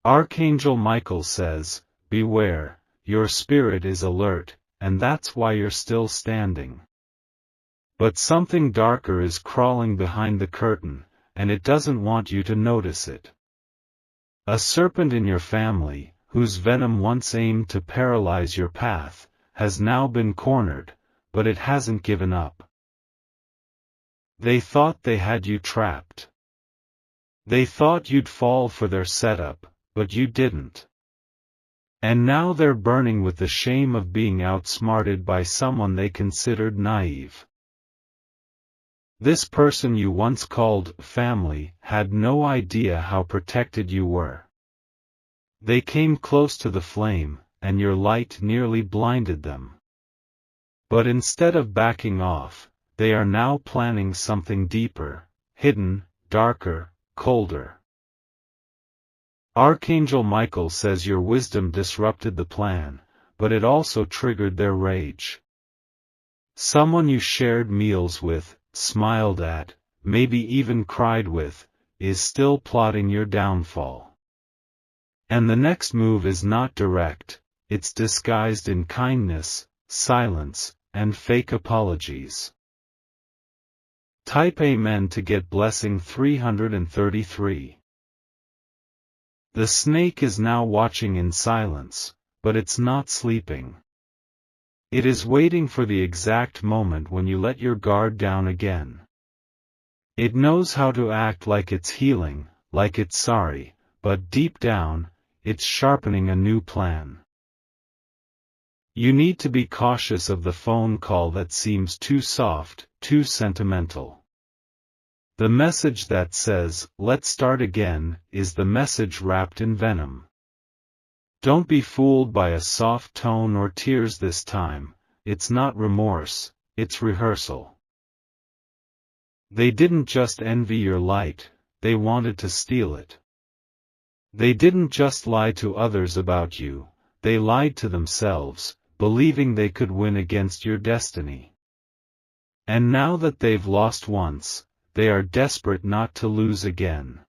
Archangel Michael says, beware, your spirit is alert, and that's why you're still standing. But something darker is crawling behind the curtain, and it doesn't want you to notice it. A serpent in your family, whose venom once aimed to paralyze your path, has now been cornered, but it hasn't given up. They thought they had you trapped. They thought you'd fall for their setup, but you didn't. And now they're burning with the shame of being outsmarted by someone they considered naive. This person you once called family had no idea how protected you were. They came close to the flame, and your light nearly blinded them. But instead of backing off, they are now planning something deeper, hidden, darker, colder. Archangel Michael says your wisdom disrupted the plan, but it also triggered their rage. Someone you shared meals with, smiled at, maybe even cried with, is still plotting your downfall. And the next move is not direct, it's disguised in kindness, silence, and fake apologies. Type Amen to get blessing 333. The snake is now watching in silence, but it's not sleeping. It is waiting for the exact moment when you let your guard down again. It knows how to act like it's healing, like it's sorry, but deep down, it's sharpening a new plan. You need to be cautious of the phone call that seems too soft, too sentimental. The message that says, "Let's start again," is the message wrapped in venom. Don't be fooled by a soft tone or tears this time. It's not remorse, it's rehearsal. They didn't just envy your light, they wanted to steal it. They didn't just lie to others about you, they lied to themselves, believing they could win against your destiny. And now that they've lost once, they are desperate not to lose again.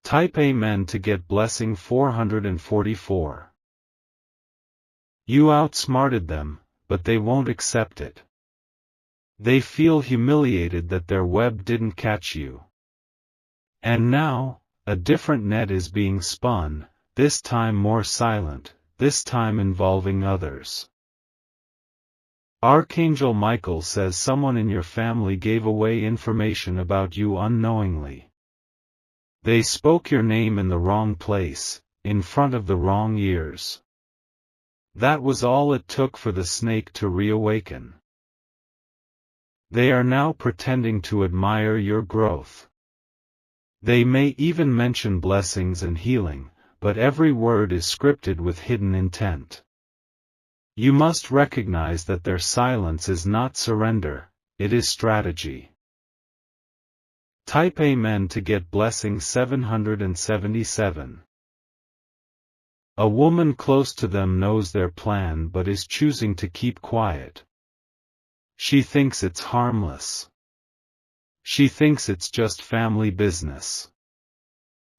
Type Amen to get blessing 444. You outsmarted them, but they won't accept it. They feel humiliated that their web didn't catch you. And now, a different net is being spun, this time more silent, this time involving others. Archangel Michael says someone in your family gave away information about you unknowingly. They spoke your name in the wrong place, in front of the wrong ears. That was all it took for the snake to reawaken. They are now pretending to admire your growth. They may even mention blessings and healing, but every word is scripted with hidden intent. You must recognize that their silence is not surrender, it is strategy. Type Amen to get blessing 777. A woman close to them knows their plan but is choosing to keep quiet. She thinks it's harmless. She thinks it's just family business.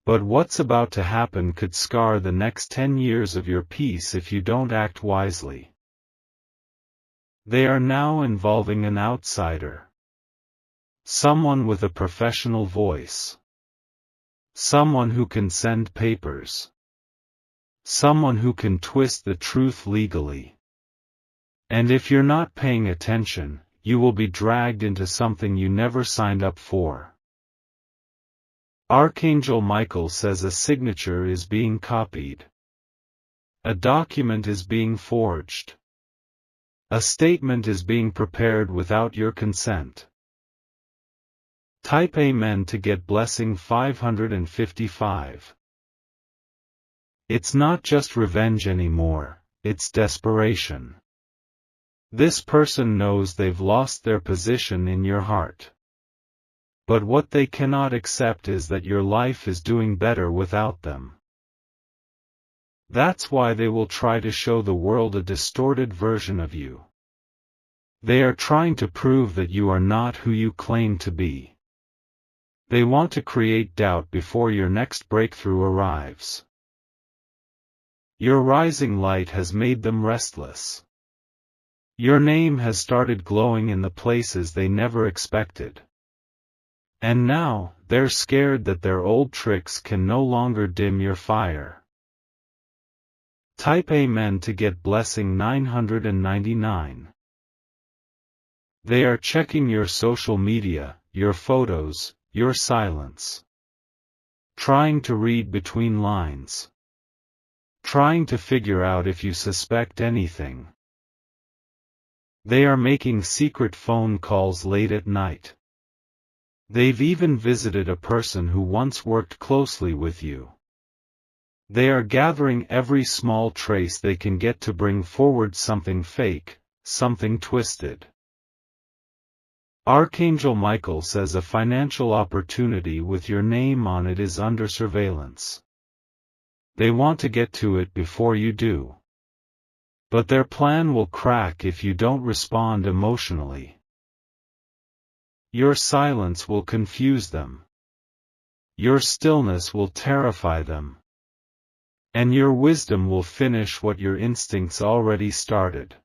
But what's about to happen could scar the next 10 years of your peace if you don't act wisely. They are now involving an outsider. Someone with a professional voice. Someone who can send papers. Someone who can twist the truth legally. And if you're not paying attention, you will be dragged into something you never signed up for. Archangel Michael says a signature is being copied. A document is being forged. A statement is being prepared without your consent. Type Amen to get blessing 555. It's not just revenge anymore, it's desperation. This person knows they've lost their position in your heart. But what they cannot accept is that your life is doing better without them. That's why they will try to show the world a distorted version of you. They are trying to prove that you are not who you claim to be. They want to create doubt before your next breakthrough arrives. Your rising light has made them restless. Your name has started glowing in the places they never expected. And now, they're scared that their old tricks can no longer dim your fire. Type Amen to get blessing 999. They are checking your social media, your photos, your silence. Trying to read between lines. Trying to figure out if you suspect anything. They are making secret phone calls late at night. They've even visited a person who once worked closely with you. They are gathering every small trace they can get to bring forward something fake, something twisted. Archangel Michael says a financial opportunity with your name on it is under surveillance. They want to get to it before you do. But their plan will crack if you don't respond emotionally. Your silence will confuse them. Your stillness will terrify them. And your wisdom will finish what your instincts already started.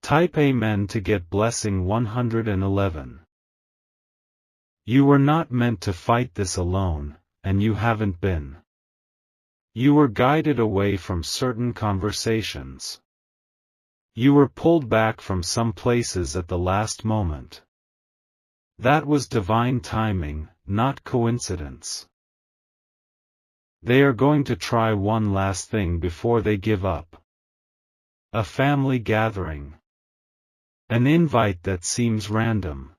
Type Amen to get blessing 111. You were not meant to fight this alone, and you haven't been. You were guided away from certain conversations. You were pulled back from some places at the last moment. That was divine timing, not coincidence. They are going to try one last thing before they give up. A family gathering. An invite that seems random.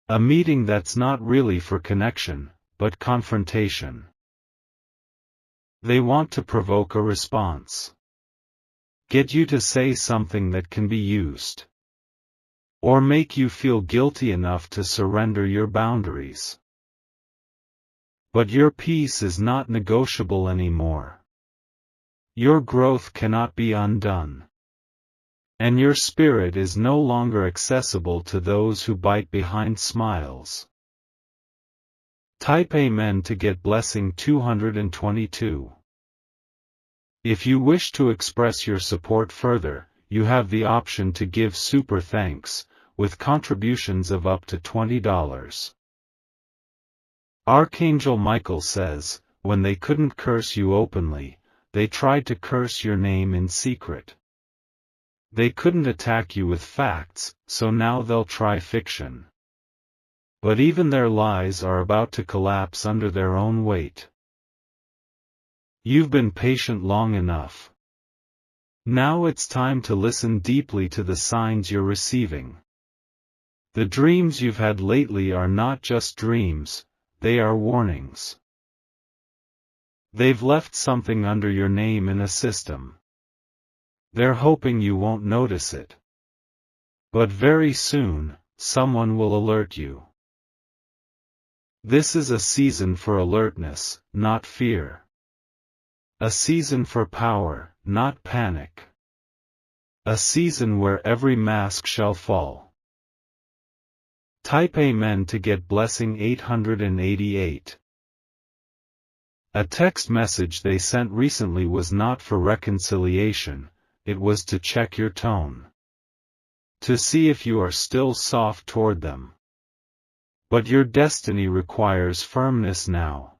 A meeting that's not really for connection, but confrontation. They want to provoke a response. Get you to say something that can be used. Or make you feel guilty enough to surrender your boundaries. But your peace is not negotiable anymore. Your growth cannot be undone. And your spirit is no longer accessible to those who bite behind smiles. Type Amen to get blessing 222. If you wish to express your support further, you have the option to give super thanks, with contributions of up to $20. Archangel Michael says, when they couldn't curse you openly, they tried to curse your name in secret. They couldn't attack you with facts, so now they'll try fiction. But even their lies are about to collapse under their own weight. You've been patient long enough. Now it's time to listen deeply to the signs you're receiving. The dreams you've had lately are not just dreams, they are warnings. They've left something under your name in a system. They're hoping you won't notice it. But very soon, someone will alert you. This is a season for alertness, not fear. A season for power, not panic. A season where every mask shall fall. Type Amen to get blessing 888. A text message they sent recently was not for reconciliation, it was to check your tone. To see if you are still soft toward them. But your destiny requires firmness now.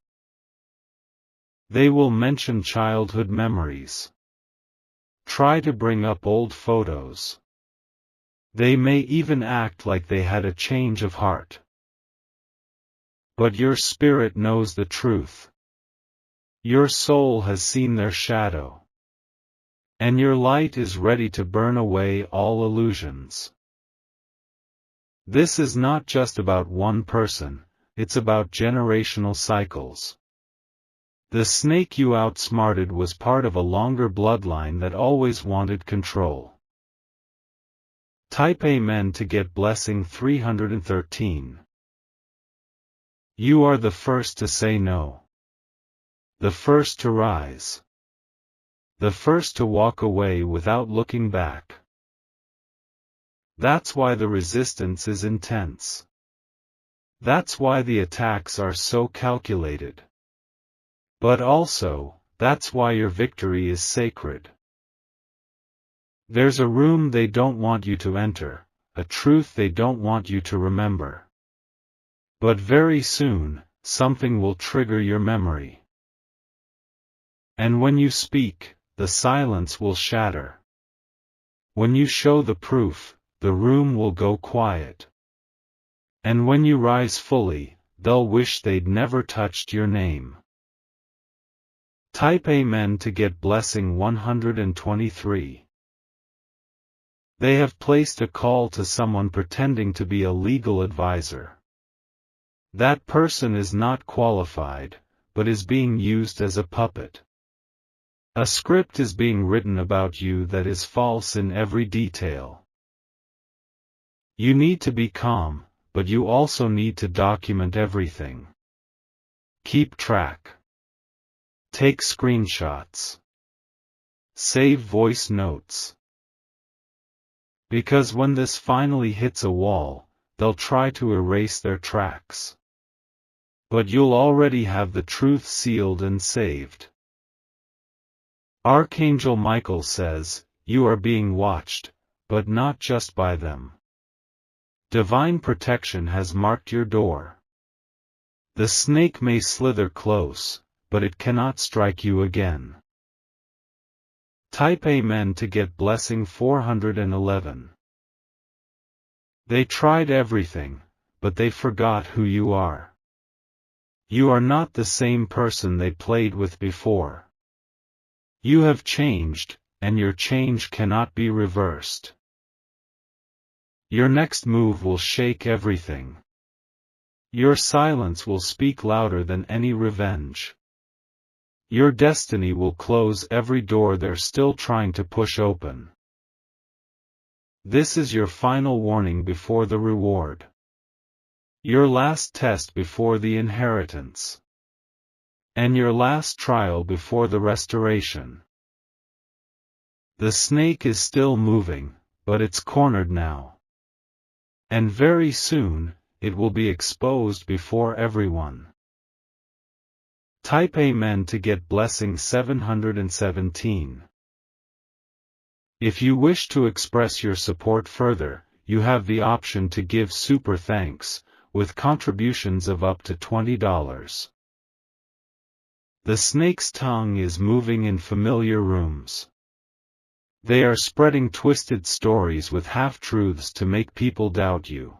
They will mention childhood memories. Try to bring up old photos. They may even act like they had a change of heart. But your spirit knows the truth. Your soul has seen their shadow. And your light is ready to burn away all illusions. This is not just about one person, it's about generational cycles. The snake you outsmarted was part of a longer bloodline that always wanted control. Type Amen to get blessing 313. You are the first to say no. The first to rise. The first to walk away without looking back. That's why the resistance is intense. That's why the attacks are so calculated. But also, that's why your victory is sacred. There's a room they don't want you to enter, a truth they don't want you to remember. But very soon, something will trigger your memory. And when you speak, the silence will shatter. When you show the proof, the room will go quiet. And when you rise fully, they'll wish they'd never touched your name. Type Amen to get blessing 123. They have placed a call to someone pretending to be a legal advisor. That person is not qualified, but is being used as a puppet. A script is being written about you that is false in every detail. You need to be calm, but you also need to document everything. Keep track. Take screenshots. Save voice notes. Because when this finally hits a wall, they'll try to erase their tracks. But you'll already have the truth sealed and saved. Archangel Michael says, you are being watched, but not just by them. Divine protection has marked your door. The snake may slither close, but it cannot strike you again. Type Amen to get blessing 411. They tried everything, but they forgot who you are. You are not the same person they played with before. You have changed, and your change cannot be reversed. Your next move will shake everything. Your silence will speak louder than any revenge. Your destiny will close every door they're still trying to push open. This is your final warning before the reward. Your last test before the inheritance. And your last trial before the restoration. The snake is still moving, but it's cornered now. And very soon, it will be exposed before everyone. Type Amen to get blessing 717. If you wish to express your support further, you have the option to give super thanks, with contributions of up to $20. The snake's tongue is moving in familiar rooms. They are spreading twisted stories with half-truths to make people doubt you.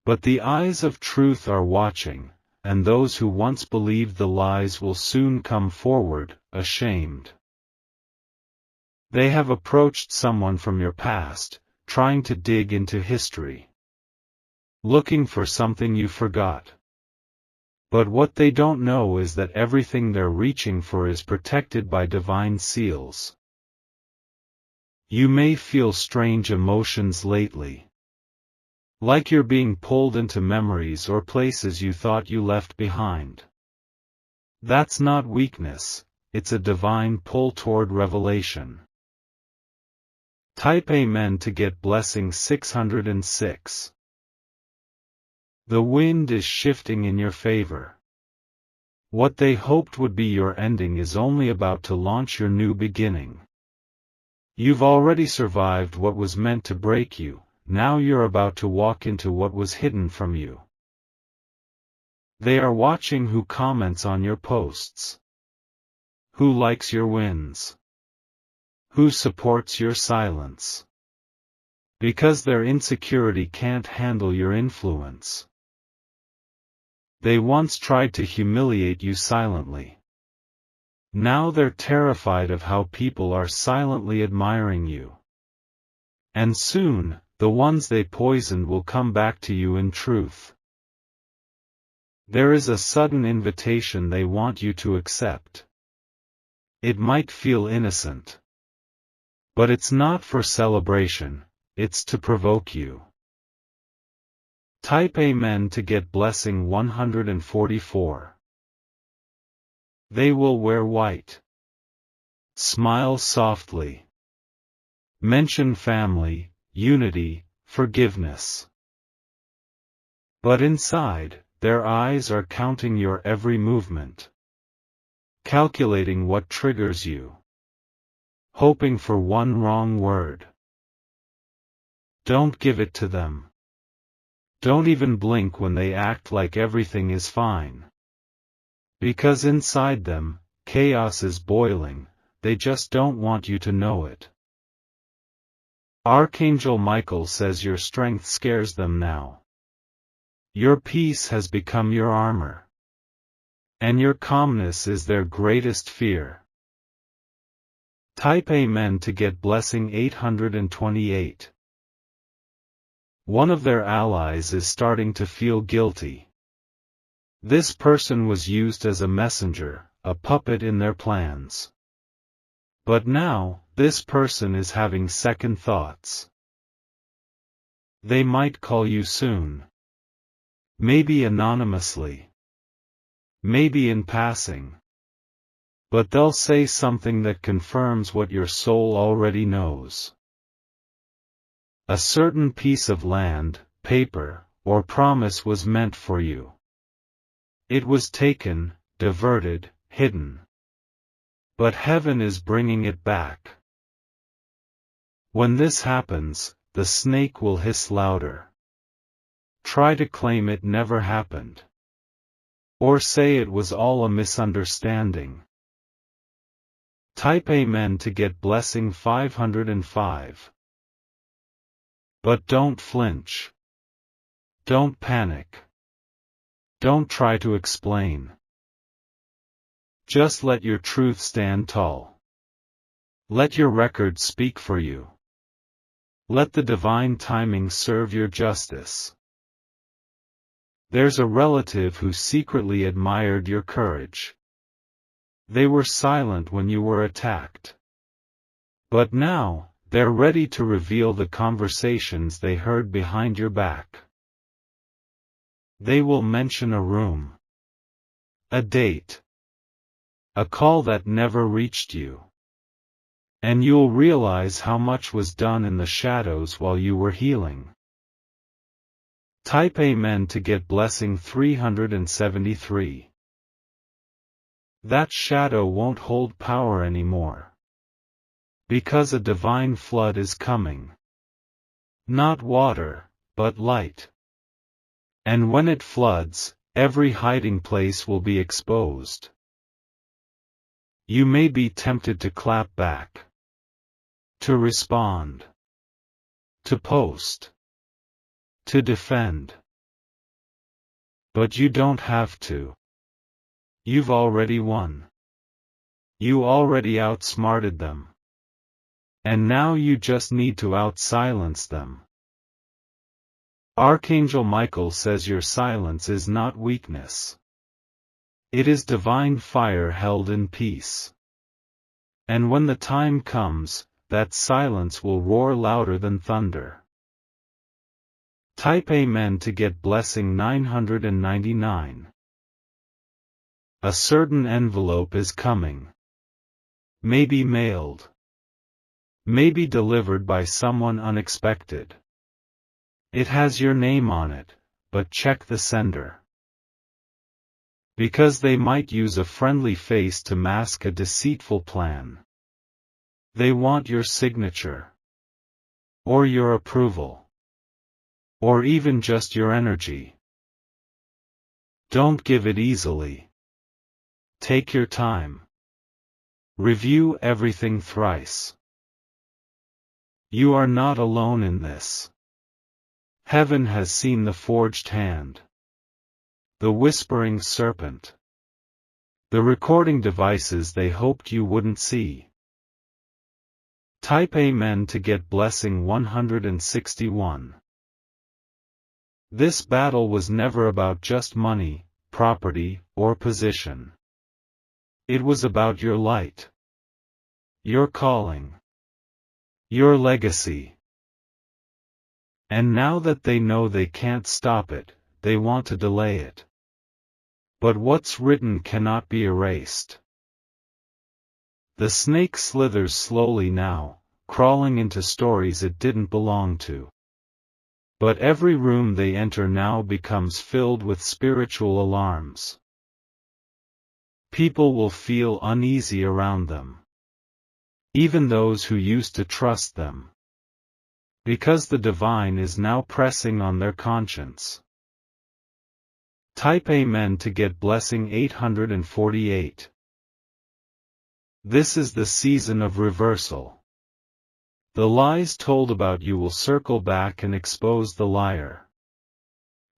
But the eyes of truth are watching, and those who once believed the lies will soon come forward, ashamed. They have approached someone from your past, trying to dig into history. Looking for something you forgot. But what they don't know is that everything they're reaching for is protected by divine seals. You may feel strange emotions lately. Like you're being pulled into memories or places you thought you left behind. That's not weakness, it's a divine pull toward revelation. Type Amen to get blessing 606. The wind is shifting in your favor. What they hoped would be your ending is only about to launch your new beginning. You've already survived what was meant to break you, now you're about to walk into what was hidden from you. They are watching who comments on your posts. Who likes your wins. Who supports your silence. Because their insecurity can't handle your influence. They once tried to humiliate you silently. Now they're terrified of how people are silently admiring you. And soon, the ones they poisoned will come back to you in truth. There is a sudden invitation they want you to accept. It might feel innocent. But it's not for celebration, it's to provoke you. Type Amen to get blessing 144. They will wear white. Smile softly. Mention family, unity, forgiveness. But inside, their eyes are counting your every movement, calculating what triggers you, hoping for one wrong word. Don't give it to them. Don't even blink when they act like everything is fine. Because inside them, chaos is boiling, they just don't want you to know it. Archangel Michael says your strength scares them now. Your peace has become your armor. And your calmness is their greatest fear. Type Amen to get blessing 828. One of their allies is starting to feel guilty. This person was used as a messenger, a puppet in their plans. But now, this person is having second thoughts. They might call you soon. Maybe anonymously. Maybe in passing. But they'll say something that confirms what your soul already knows. A certain piece of land, paper, or promise was meant for you. It was taken, diverted, hidden. But heaven is bringing it back. When this happens, the snake will hiss louder. Try to claim it never happened. Or say it was all a misunderstanding. Type Amen to get blessing 505. But don't flinch. Don't panic. Don't try to explain. Just let your truth stand tall. Let your record speak for you. Let the divine timing serve your justice. There's a relative who secretly admired your courage. They were silent when you were attacked. But now, they're ready to reveal the conversations they heard behind your back. They will mention a room, a date, a call that never reached you. And you'll realize how much was done in the shadows while you were healing. Type Amen to get blessing 373. That shadow won't hold power anymore. Because a divine flood is coming. Not water, but light. And when it floods, every hiding place will be exposed. You may be tempted to clap back. To respond. To post. To defend. But you don't have to. You've already won. You already outsmarted them. And now you just need to outsilence them. Archangel Michael says your silence is not weakness. It is divine fire held in peace. And when the time comes, that silence will roar louder than thunder. Type Amen to get blessing 999. A certain envelope is coming. Maybe mailed. Maybe delivered by someone unexpected. It has your name on it, but check the sender. Because they might use a friendly face to mask a deceitful plan. They want your signature. Or your approval. Or even just your energy. Don't give it easily. Take your time. Review everything thrice. You are not alone in this. Heaven has seen the forged hand. The whispering serpent. The recording devices they hoped you wouldn't see. Type Amen to get blessing 161. This battle was never about just money, property, or position. It was about your light. Your calling. Your legacy. And now that they know they can't stop it, they want to delay it. But what's written cannot be erased. The snake slithers slowly now, crawling into stories it didn't belong to. But every room they enter now becomes filled with spiritual alarms. People will feel uneasy around them. Even those who used to trust them. Because the divine is now pressing on their conscience. Type Amen to get blessing 848. This is the season of reversal. The lies told about you will circle back and expose the liar.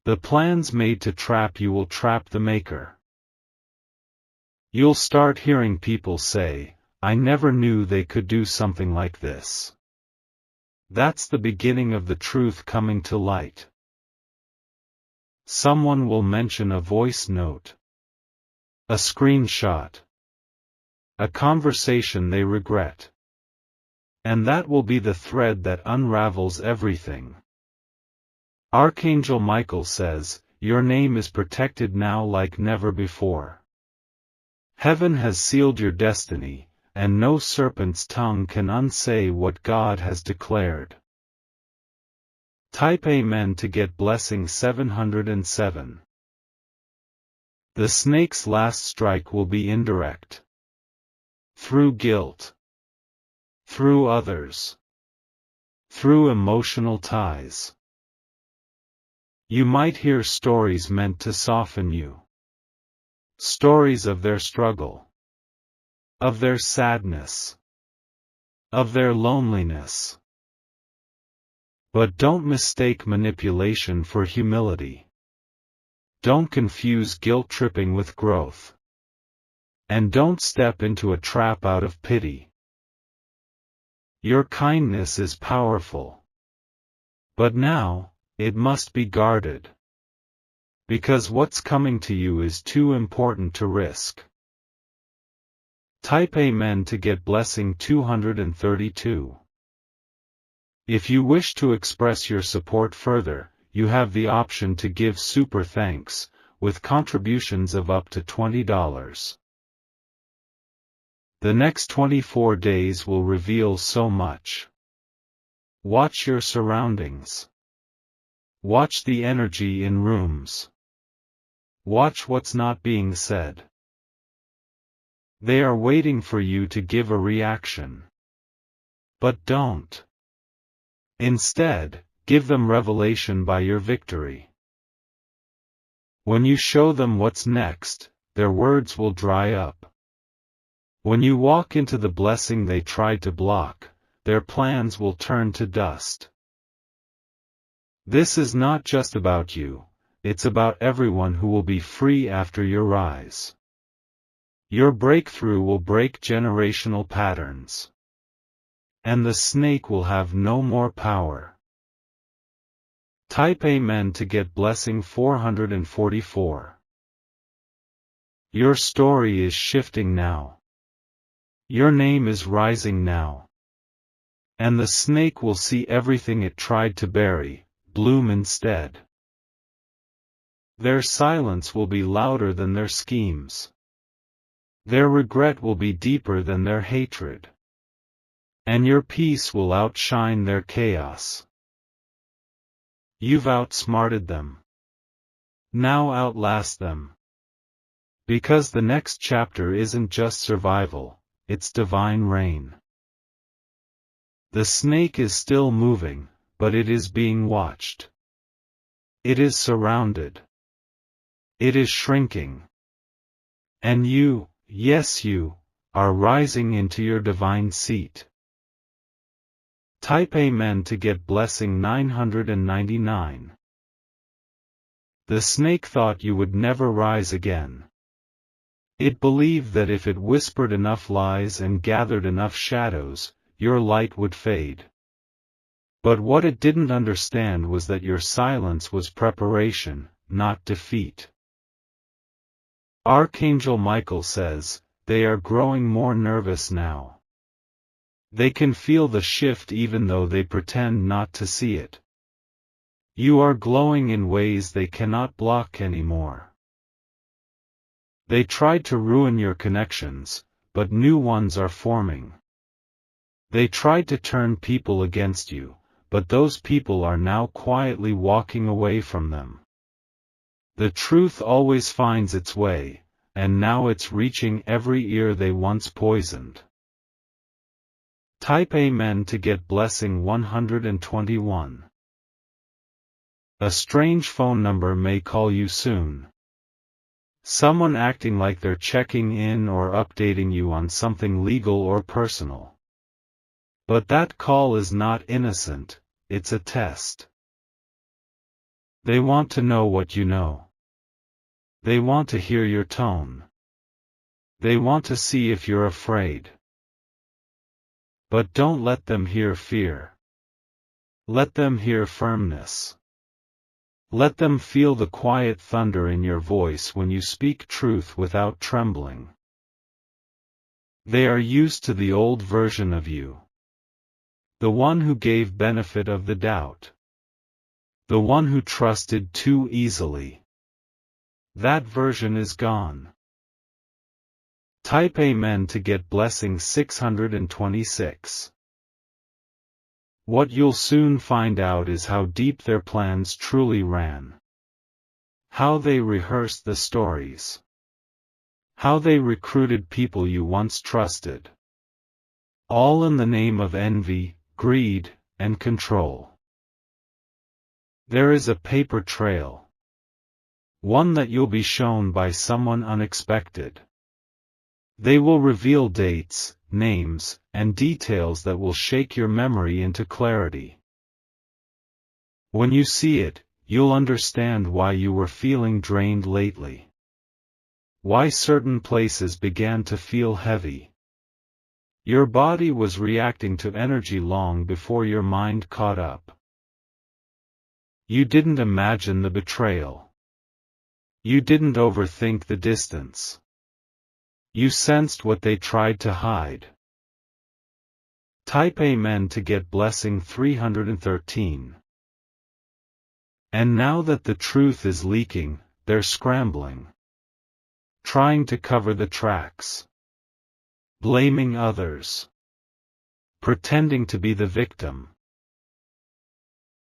The plans made to trap you will trap the maker. You'll start hearing people say, "I never knew they could do something like this." That's the beginning of the truth coming to light. Someone will mention a voice note, a screenshot, a conversation they regret. And that will be the thread that unravels everything. Archangel Michael says, "Your name is protected now like never before. Heaven has sealed your destiny, and no serpent's tongue can unsay what God has declared." Type Amen to get blessing 707. The snake's last strike will be indirect. Through guilt. Through others. Through emotional ties. You might hear stories meant to soften you. Stories of their struggle. Of their sadness. Of their loneliness. But don't mistake manipulation for humility. Don't confuse guilt-tripping with growth. And don't step into a trap out of pity. Your kindness is powerful. But now, it must be guarded. Because what's coming to you is too important to risk. Type Amen to get blessing 232. If you wish to express your support further, you have the option to give super thanks, with contributions of up to $20. The next 24 days will reveal so much. Watch your surroundings. Watch the energy in rooms. Watch what's not being said. They are waiting for you to give a reaction. But don't. Instead, give them revelation by your victory. When you show them what's next, their words will dry up. When you walk into the blessing they tried to block, their plans will turn to dust. This is not just about you, it's about everyone who will be free after your rise. Your breakthrough will break generational patterns. And the snake will have no more power. Type Amen to get blessing 444. Your story is shifting now. Your name is rising now. And the snake will see everything it tried to bury, bloom instead. Their silence will be louder than their schemes. Their regret will be deeper than their hatred. And your peace will outshine their chaos. You've outsmarted them. Now outlast them. Because the next chapter isn't just survival, it's divine reign. The snake is still moving, but it is being watched. It is surrounded. It is shrinking. And you, yes you, are rising into your divine seat. Type Amen to get blessing 999. The snake thought you would never rise again. It believed that if it whispered enough lies and gathered enough shadows, your light would fade. But what it didn't understand was that your silence was preparation, not defeat. Archangel Michael says, they are growing more nervous now. They can feel the shift even though they pretend not to see it. You are glowing in ways they cannot block anymore. They tried to ruin your connections, but new ones are forming. They tried to turn people against you, but those people are now quietly walking away from them. The truth always finds its way, and now it's reaching every ear they once poisoned. Type Amen to get blessing 121. A strange phone number may call you soon. Someone acting like they're checking in or updating you on something legal or personal. But that call is not innocent, it's a test. They want to know what you know. They want to hear your tone. They want to see if you're afraid. But don't let them hear fear. Let them hear firmness. Let them feel the quiet thunder in your voice when you speak truth without trembling. They are used to the old version of you. The one who gave benefit of the doubt. The one who trusted too easily. That version is gone. Type Amen to get blessing 626. What you'll soon find out is how deep their plans truly ran. How they rehearsed the stories. How they recruited people you once trusted. All in the name of envy, greed, and control. There is a paper trail. One that you'll be shown by someone unexpected. They will reveal dates, names, and details that will shake your memory into clarity. When you see it, you'll understand why you were feeling drained lately. Why certain places began to feel heavy. Your body was reacting to energy long before your mind caught up. You didn't imagine the betrayal. You didn't overthink the distance. You sensed what they tried to hide. Type Amen to get blessing 313. And now that the truth is leaking, they're scrambling. Trying to cover the tracks. Blaming others. Pretending to be the victim.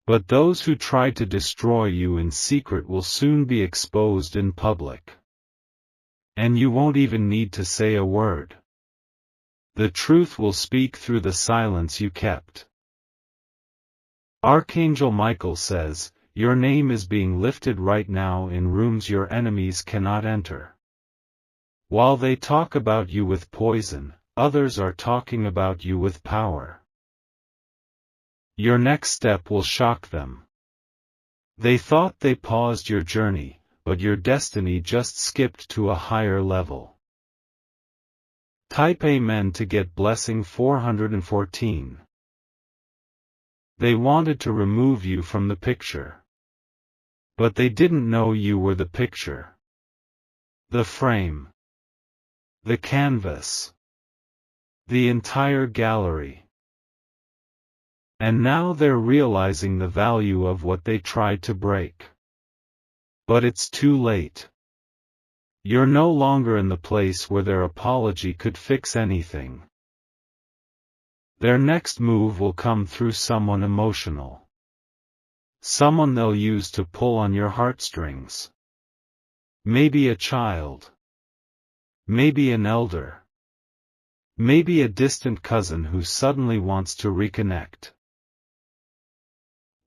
But those who try to destroy you in secret will soon be exposed in public. And you won't even need to say a word. The truth will speak through the silence you kept. Archangel Michael says, your name is being lifted right now in rooms your enemies cannot enter. While they talk about you with poison, others are talking about you with power. Your next step will shock them. They thought they paused your journey, but your destiny just skipped to a higher level. Type Amen to get blessing 414. They wanted to remove you from the picture. But they didn't know you were the picture. The frame. The canvas. The entire gallery. And now they're realizing the value of what they tried to break. But it's too late. You're no longer in the place where their apology could fix anything. Their next move will come through someone emotional. Someone they'll use to pull on your heartstrings. Maybe a child. Maybe an elder. Maybe a distant cousin who suddenly wants to reconnect.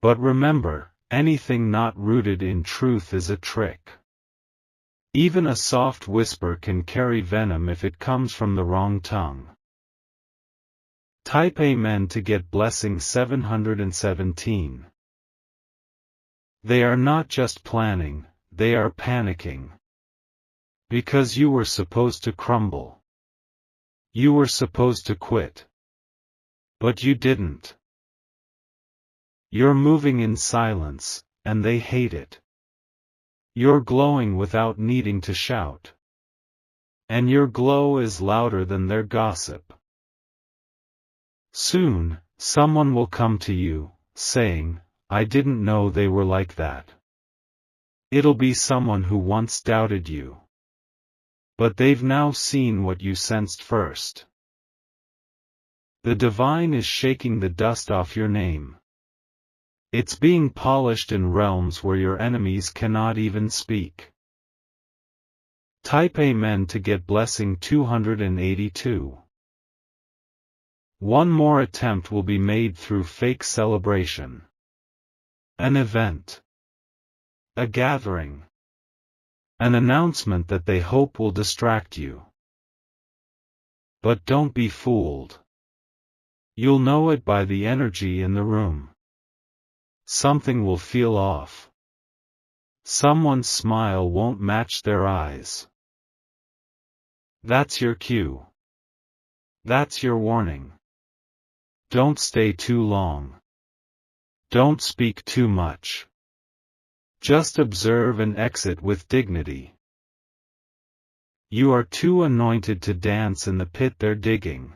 But remember, anything not rooted in truth is a trick. Even a soft whisper can carry venom if it comes from the wrong tongue. Type Amen to get blessing 717. They are not just planning, they are panicking. Because you were supposed to crumble. You were supposed to quit. But you didn't. You're moving in silence, and they hate it. You're glowing without needing to shout. And your glow is louder than their gossip. Soon, someone will come to you, saying, I didn't know they were like that. It'll be someone who once doubted you. But they've now seen what you sensed first. The divine is shaking the dust off your name. It's being polished in realms where your enemies cannot even speak. Type Amen to get blessing 282. One more attempt will be made through fake celebration. An event. A gathering. An announcement that they hope will distract you. But don't be fooled. You'll know it by the energy in the room. Something will feel off. Someone's smile won't match their eyes. That's your cue. That's your warning. Don't stay too long. Don't speak too much. Just observe and exit with dignity. You are too anointed to dance in the pit they're digging.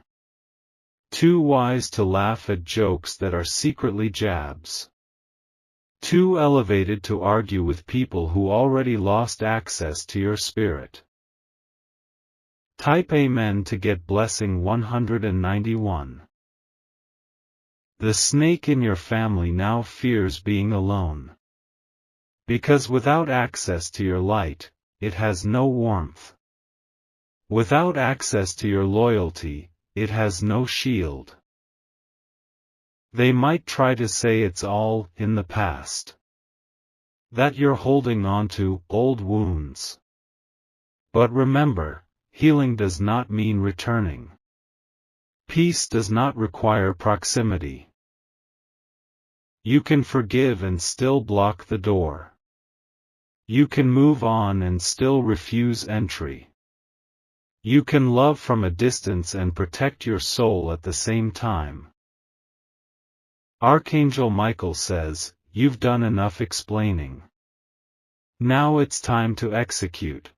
Too wise to laugh at jokes that are secretly jabs. Too elevated to argue with people who already lost access to your spirit. Type Amen to get blessing 191. The snake in your family now fears being alone. Because without access to your light, it has no warmth. Without access to your loyalty, it has no shield. They might try to say it's all in the past. That you're holding on to old wounds. But remember, healing does not mean returning. Peace does not require proximity. You can forgive and still block the door. You can move on and still refuse entry. You can love from a distance and protect your soul at the same time. Archangel Michael says, "You've done enough explaining. Now it's time to execute.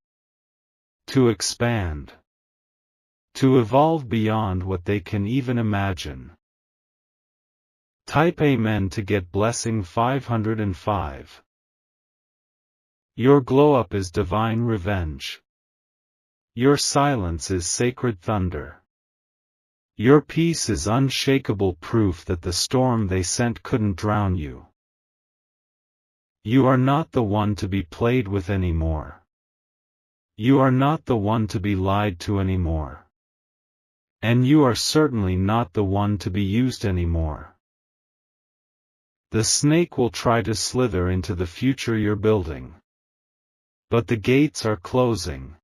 To expand. To evolve beyond what they can even imagine." Type Amen to get blessing 505. Your glow-up is divine revenge. Your silence is sacred thunder. Your peace is unshakable proof that the storm they sent couldn't drown you. You are not the one to be played with anymore. You are not the one to be lied to anymore. And you are certainly not the one to be used anymore. The snake will try to slither into the future you're building. But the gates are closing.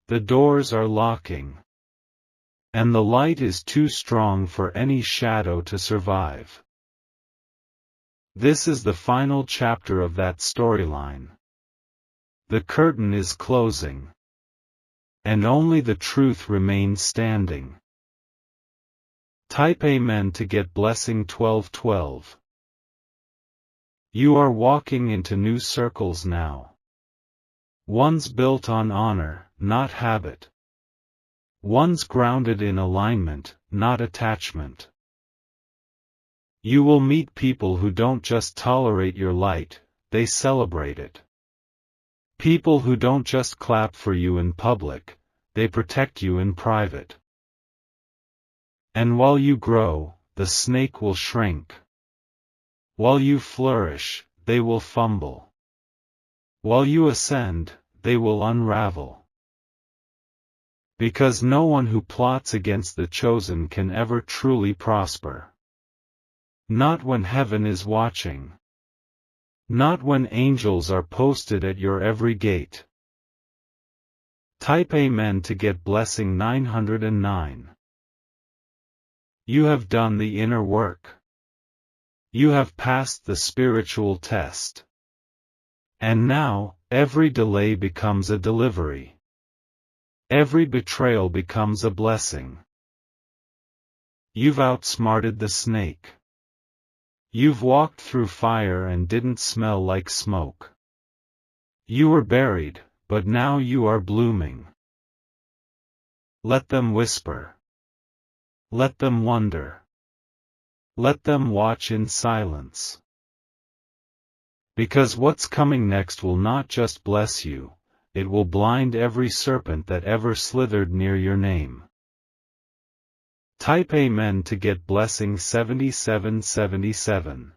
The doors are locking. And the light is too strong for any shadow to survive. This is the final chapter of that storyline. The curtain is closing. And only the truth remains standing. Type Amen to get blessing 1212. You are walking into new circles now. Ones built on honor, not habit. Ones grounded in alignment, not attachment. You will meet people who don't just tolerate your light, they celebrate it. People who don't just clap for you in public, they protect you in private. And while you grow, the snake will shrink. While you flourish, they will fumble. While you ascend, they will unravel. Because no one who plots against the chosen can ever truly prosper. Not when heaven is watching. Not when angels are posted at your every gate. Type Amen to get blessing 909. You have done the inner work. You have passed the spiritual test. And now, every delay becomes a delivery. Every betrayal becomes a blessing. You've outsmarted the snake. You've walked through fire and didn't smell like smoke. You were buried, but now you are blooming. Let them whisper. Let them wonder. Let them watch in silence. Because what's coming next will not just bless you, it will blind every serpent that ever slithered near your name. Type Amen to get blessing 7777.